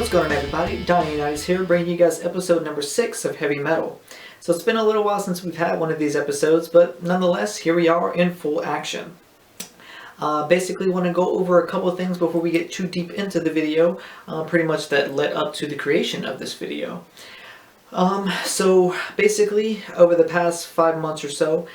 What's going on, everybody? Donnie Unitus here, bringing you guys episode number 6 of Heavy Metal. So it's been a little while since we've had one of these episodes, but nonetheless, here we are in full action. Basically want to go over a couple of things before we get too deep into the video, pretty much that led up to the creation of this video. So basically, over the past 5 months or so,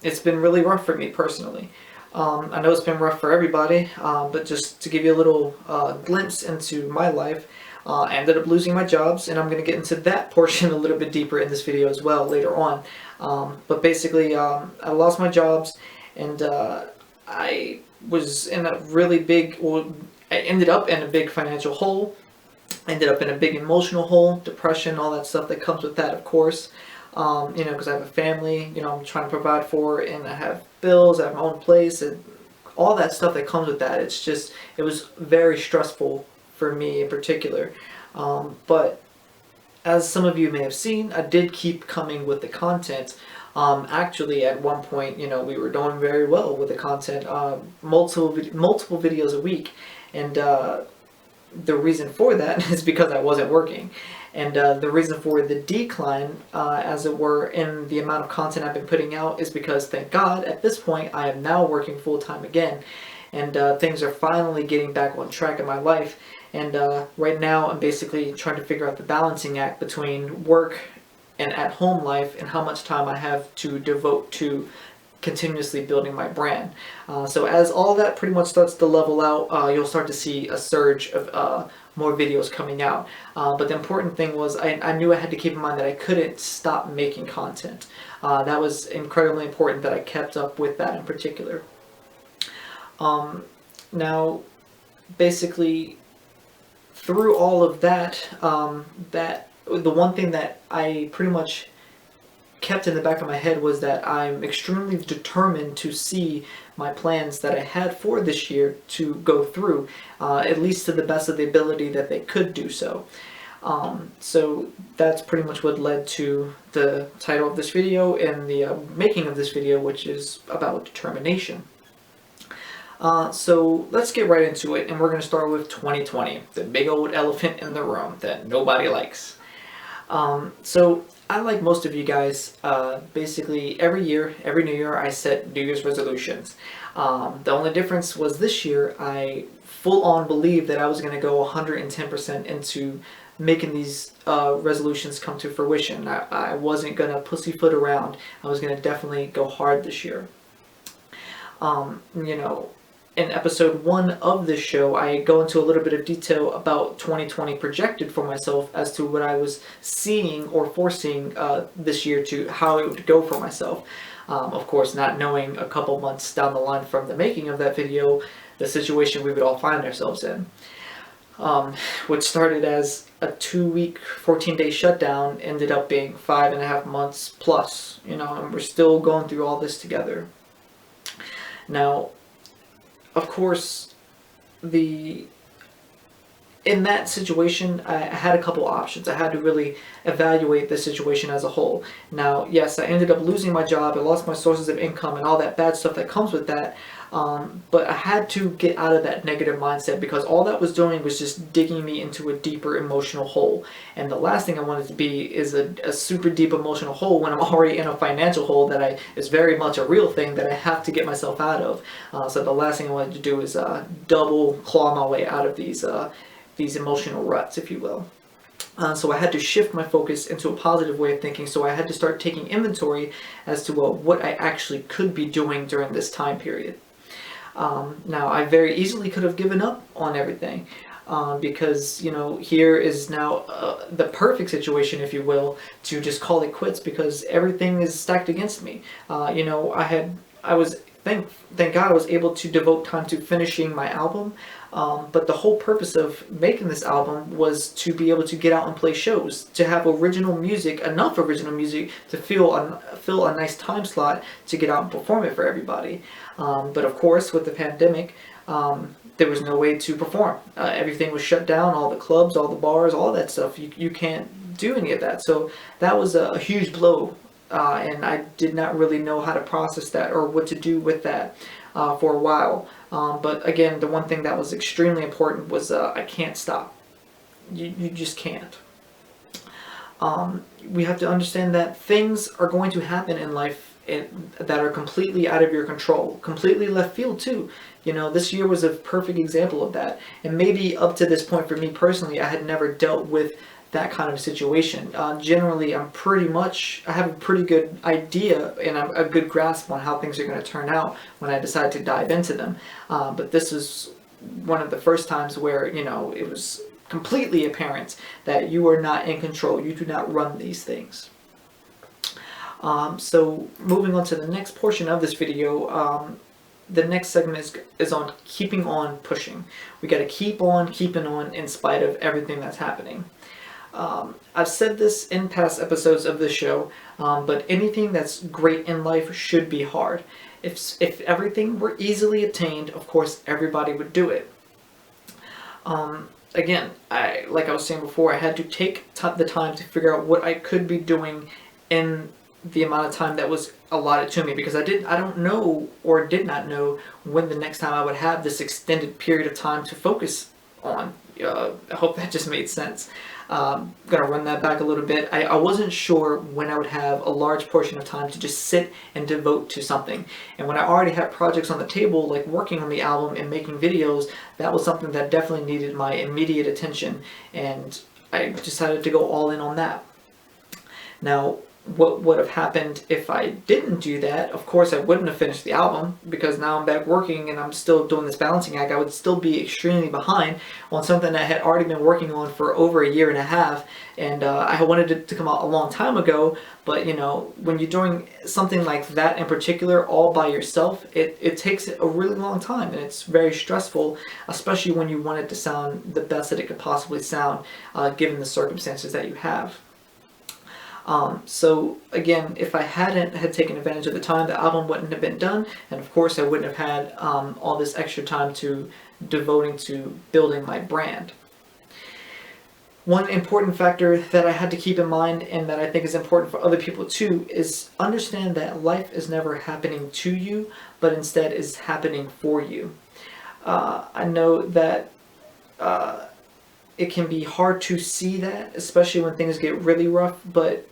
it's been really rough for me personally. I know it's been rough for everybody, but just to give you a little glimpse into my life, I ended up losing my jobs, and I'm going to get into that portion a little bit deeper in this video as well later on. But basically, I lost my jobs, and I was in a really big, I ended up in a big financial hole, ended up in a big emotional hole, depression, all that stuff that comes with that, of course. Because I have a family, I'm trying to provide for, and I have bills, I have my own place, and all that stuff that comes with that. It was very stressful for me in particular. But as some of you may have seen, I did keep coming with the content. Actually, at one point, we were doing very well with the content, multiple videos a week, and the reason for that is because I wasn't working. And the reason for the decline, as it were, in the amount of content I've been putting out is because, thank God, at this point, I am now working full-time again. And things are finally getting back on track in my life. And right now, I'm basically trying to figure out the balancing act between work and at-home life and how much time I have to devote to continuously building my brand. So as all that pretty much starts to level out, you'll start to see a surge of more videos coming out. But the important thing was I knew I had to keep in mind that I couldn't stop making content. That was incredibly important that I kept up with that in particular. Now, basically, through all of that, the one thing that I pretty much kept in the back of my head was that I'm extremely determined to see my plans that I had for this year to go through, at least to the best of the ability that they could do so. So that's pretty much what led to the title of this video and the making of this video, which is about determination. So let's get right into it, and we're going to start with 2020, the big old elephant in the room that nobody likes. So I, like most of you guys, basically every year, every New Year, I set New Year's resolutions. The only difference was this year, I full-on believed that I was going to go 110% into making these resolutions come to fruition. I wasn't going to pussyfoot around. I was going to definitely go hard this year. In episode 1 of this show, I go into a little bit of detail about 2020 projected for myself as to what I was seeing or foreseeing this year, to how it would go for myself. Of course, not knowing a couple months down the line from the making of that video, the situation we would all find ourselves in. What started as a 2-week, 14-day shutdown ended up being 5.5 months plus, and we're still going through all this together. Now, of course, in that situation, I had a couple options. I had to really evaluate the situation as a whole. Now, yes, I ended up losing my job. I lost my sources of income and all that bad stuff that comes with that. But I had to get out of that negative mindset, because all that was doing was just digging me into a deeper emotional hole. And the last thing I wanted to be is a super deep emotional hole when I'm already in a financial hole that is very much a real thing that I have to get myself out of. So the last thing I wanted to do is double claw my way out of these emotional ruts, if you will. So I had to shift my focus into a positive way of thinking. So I had to start taking inventory as to what I actually could be doing during this time period. Now, I very easily could have given up on everything, because, here is now the perfect situation, if you will, to just call it quits, because everything is stacked against me. Thank God I was able to devote time to finishing my album, but the whole purpose of making this album was to be able to get out and play shows, to have original music, enough original music to fill a nice time slot to get out and perform it for everybody. But of course, with the pandemic, there was no way to perform. Everything was shut down, all the clubs, all the bars, all that stuff. You can't do any of that. So that was a huge blow. And I did not really know how to process that or what to do with that for a while. But again, the one thing that was extremely important was I can't stop. You just can't. We have to understand that things are going to happen in life that are completely out of your control, completely left field too. You know, this year was a perfect example of that. And maybe up to this point for me personally, I had never dealt with that kind of situation. Generally, I have a pretty good idea and a good grasp on how things are going to turn out when I decide to dive into them. But this is one of the first times where, you know, it was completely apparent that you are not in control. You do not run these things. So moving on to the next portion of this video, the next segment is on keeping on pushing. We got to keep on keeping on in spite of everything that's happening. I've said this in past episodes of this show, but anything that's great in life should be hard. If everything were easily obtained, of course everybody would do it. Again, like I was saying before, I had to take the time to figure out what I could be doing in the amount of time that was allotted to me, because I don't know, or did not know, when the next time I would have this extended period of time to focus on. I hope that just made sense. I'm gonna run that back a little bit. I wasn't sure when I would have a large portion of time to just sit and devote to something. And when I already had projects on the table, like working on the album and making videos, that was something that definitely needed my immediate attention, and I decided to go all in on that. Now, what would have happened if I didn't do that? Of course, I wouldn't have finished the album, because now I'm back working and I'm still doing this balancing act. I would still be extremely behind on something that I had already been working on for over a year and a half, and I wanted it to come out a long time ago. But you know, when you're doing something like that in particular all by yourself, it takes a really long time, and it's very stressful, especially when you want it to sound the best that it could possibly sound, given the circumstances that you have. So again, if I hadn't had taken advantage of the time, the album wouldn't have been done, and of course I wouldn't have had all this extra time to devoting to building my brand. One important factor that I had to keep in mind, and that I think is important for other people too, is understand that life is never happening to you, but instead is happening for you. I know that it can be hard to see that, especially when things get really rough, but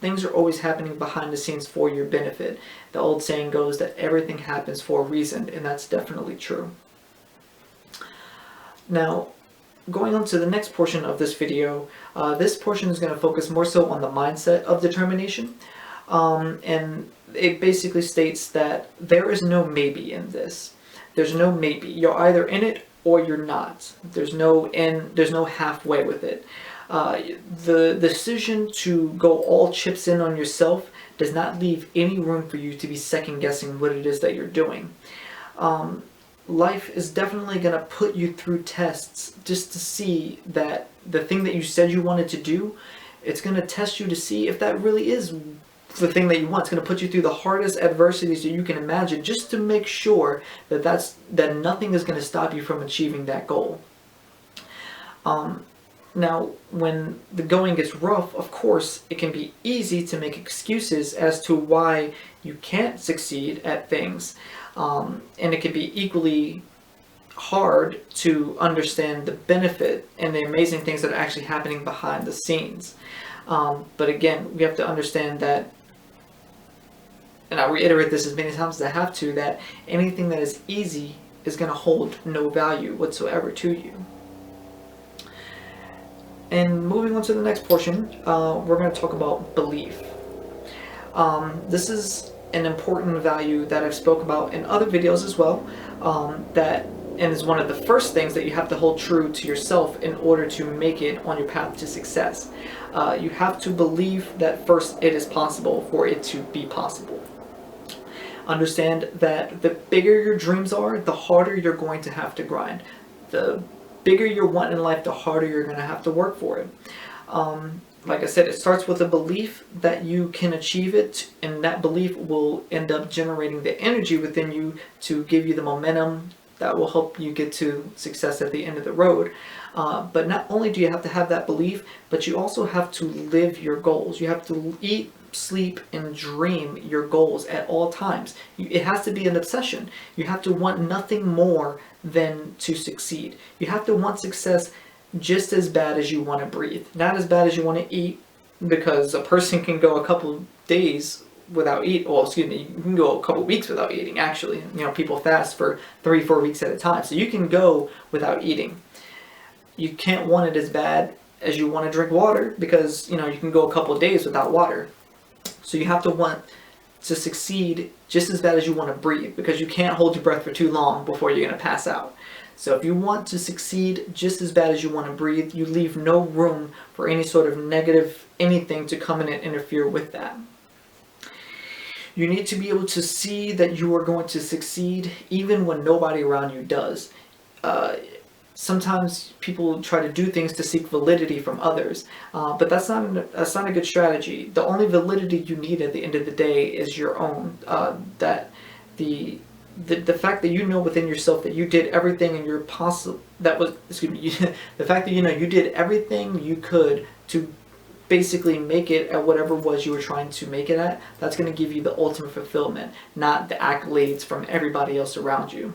things are always happening behind the scenes for your benefit. The old saying goes that everything happens for a reason, and that's definitely true. Now, going on to the next portion of this video, this portion is going to focus more so on the mindset of determination. And it basically states that there is no maybe in this. There's no maybe. You're either in it or you're not. There's no halfway with it. The decision to go all chips in on yourself does not leave any room for you to be second guessing what it is that you're doing. Life is definitely going to put you through tests just to see that the thing that you said you wanted to do, it's going to test you to see if that really is the thing that you want. It's going to put you through the hardest adversities that you can imagine, just to make sure that nothing is going to stop you from achieving that goal. Now, when the going gets rough, of course, it can be easy to make excuses as to why you can't succeed at things. And it can be equally hard to understand the benefit and the amazing things that are actually happening behind the scenes. But again, we have to understand that, and I'll reiterate this as many times as I have to, that anything that is easy is going to hold no value whatsoever to you. And moving on to the next portion, we're going to talk about belief. This is an important value that I've spoke about in other videos as well, and is one of the first things that you have to hold true to yourself in order to make it on your path to success. You have to believe that first it is possible for it to be possible. Understand that the bigger your dreams are, the harder you're going to have to grind. The bigger you want in life, the harder you're going to have to work for it. Like I said, it starts with a belief that you can achieve it, and that belief will end up generating the energy within you to give you the momentum that will help you get to success at the end of the road. But not only do you have to have that belief, but you also have to live your goals. You have to eat, sleep, and dream your goals at all times. It has to be an obsession. You have to want nothing more than to succeed. You have to want success just as bad as you want to breathe. Not as bad as you want to eat, because a person can go a couple days without eat. Well, excuse me, you can go a couple weeks without eating. Actually, people fast for 3-4 weeks at a time, so you can go without eating. You can't want it as bad as you want to drink water, because you can go a couple days without water. So you have to want to succeed just as bad as you want to breathe, because you can't hold your breath for too long before you're going to pass out. So if you want to succeed just as bad as you want to breathe, you leave no room for any sort of negative anything to come in and interfere with that. You need to be able to see that you are going to succeed even when nobody around you does. Sometimes people try to do things to seek validity from others, but that's not a good strategy. The only validity you need at the end of the day is your own. That the fact that you know within yourself that you did everything in your possible, the fact that you did everything you could to basically make it at whatever it was you were trying to make it at, that's going to give you the ultimate fulfillment, not the accolades from everybody else around you.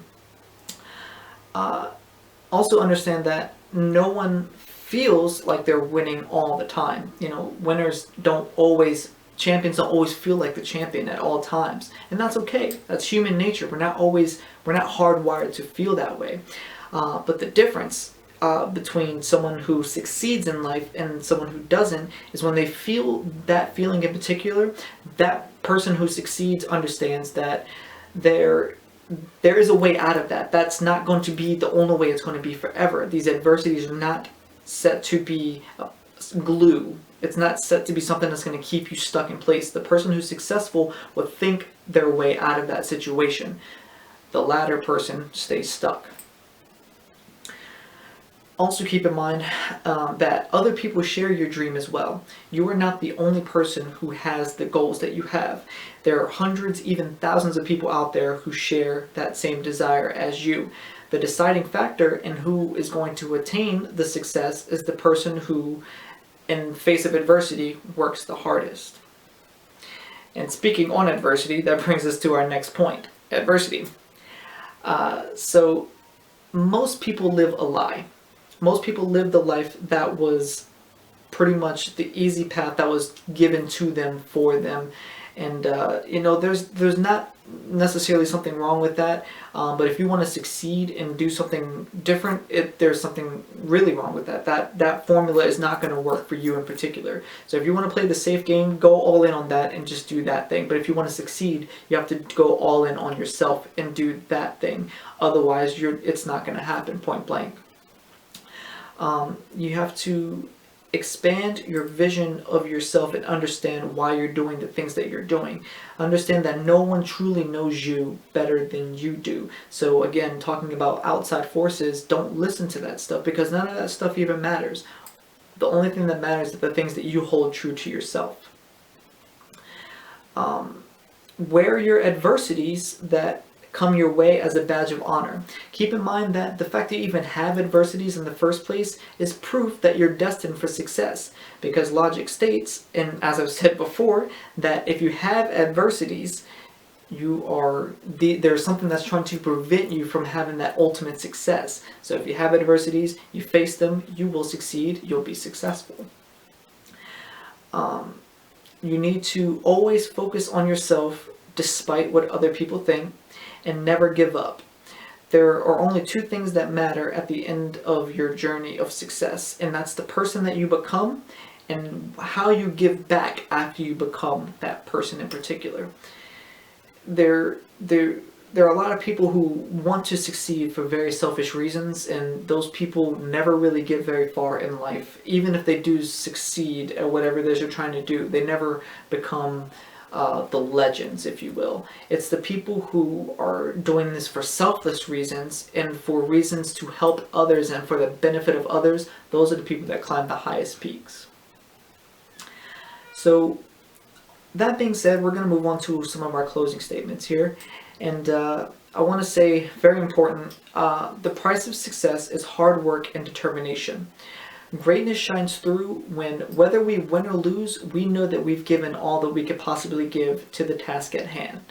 Also understand that no one feels like they're winning all the time. Champions don't always feel like the champion at all times, and that's okay. That's human nature. We're not hardwired to feel that way. But the difference between someone who succeeds in life and someone who doesn't is when they feel that feeling in particular, that person who succeeds understands that there is a way out of that. That's not going to be the only way it's going to be forever. These adversities are not set to be glue. It's not set to be something that's going to keep you stuck in place. The person who's successful will think their way out of that situation. The latter person stays stuck. Also keep in mind that other people share your dream as well. You are not the only person who has the goals that you have. There are hundreds, even thousands of people out there who share that same desire as you. The deciding factor in who is going to attain the success is the person who, in face of adversity, works the hardest. And speaking on adversity, that brings us to our next point, adversity. So most people live a lie. Most people live the life that was pretty much the easy path that was given to them for them. And there's not necessarily something wrong with that, but if you want to succeed and do something different, there's something really wrong with that. That formula is not going to work for you in particular. So if you want to play the safe game, go all in on that and just do that thing. But if you want to succeed, you have to go all in on yourself and do that thing. Otherwise, it's not going to happen, point blank. You have to expand your vision of yourself and understand why you're doing the things that you're doing. Understand that no one truly knows you better than you do. So again, talking about outside forces, don't listen to that stuff, because none of that stuff even matters. The only thing that matters is the things that you hold true to yourself. Wear your adversities that come your way as a badge of honor. Keep in mind that the fact that you even have adversities in the first place is proof that you're destined for success, because logic states, and as I've said before, that if you have adversities, there's something that's trying to prevent you from having that ultimate success. So if you have adversities, you face them, you will succeed, you'll be successful. You need to always focus on yourself despite what other people think, and never give up. There are only two things that matter at the end of your journey of success, and that's the person that you become and how you give back after you become that person in particular. There are a lot of people who want to succeed for very selfish reasons, and those people never really get very far in life. Even if they do succeed at whatever it is you're trying to do, they never become the legends, if you will. It's the people who are doing this for selfless reasons and for reasons to help others and for the benefit of others. Those are the people that climb the highest peaks. So that being said, we're going to move on to some of our closing statements here. And I want to say, very important, the price of success is hard work and determination. Greatness shines through when, whether we win or lose, we know that we've given all that we could possibly give to the task at hand.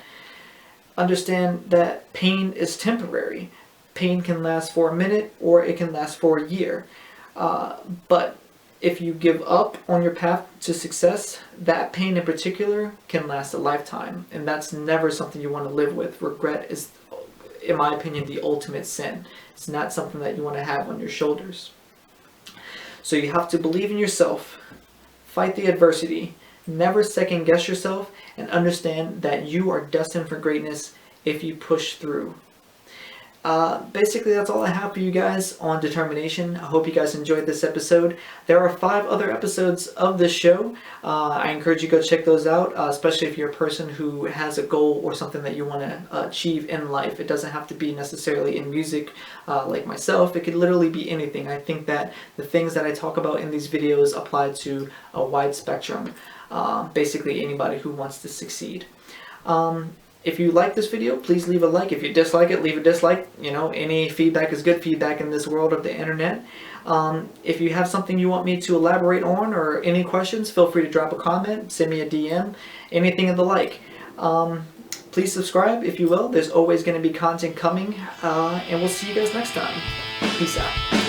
Understand that pain is temporary. Pain can last for a minute or it can last for a year. But if you give up on your path to success, that pain in particular can last a lifetime. And that's never something you want to live with. Regret is, in my opinion, the ultimate sin. It's not something that you want to have on your shoulders. So you have to believe in yourself, fight the adversity, never second guess yourself, and understand that you are destined for greatness if you push through. Basically, that's all I have for you guys on determination. I hope you guys enjoyed this episode. There are 5 other episodes of this show. I encourage you to go check those out, especially if you're a person who has a goal or something that you want to achieve in life. It doesn't have to be necessarily in music like myself. It could literally be anything. I think that the things that I talk about in these videos apply to a wide spectrum. Basically, anybody who wants to succeed. If you like this video, please leave a like. If you dislike it, leave a dislike. You know, any feedback is good feedback in this world of the internet. If you have something you want me to elaborate on or any questions, feel free to drop a comment, send me a DM, anything of the like. Please subscribe if you will. There's always going to be content coming, and we'll see you guys next time. Peace out.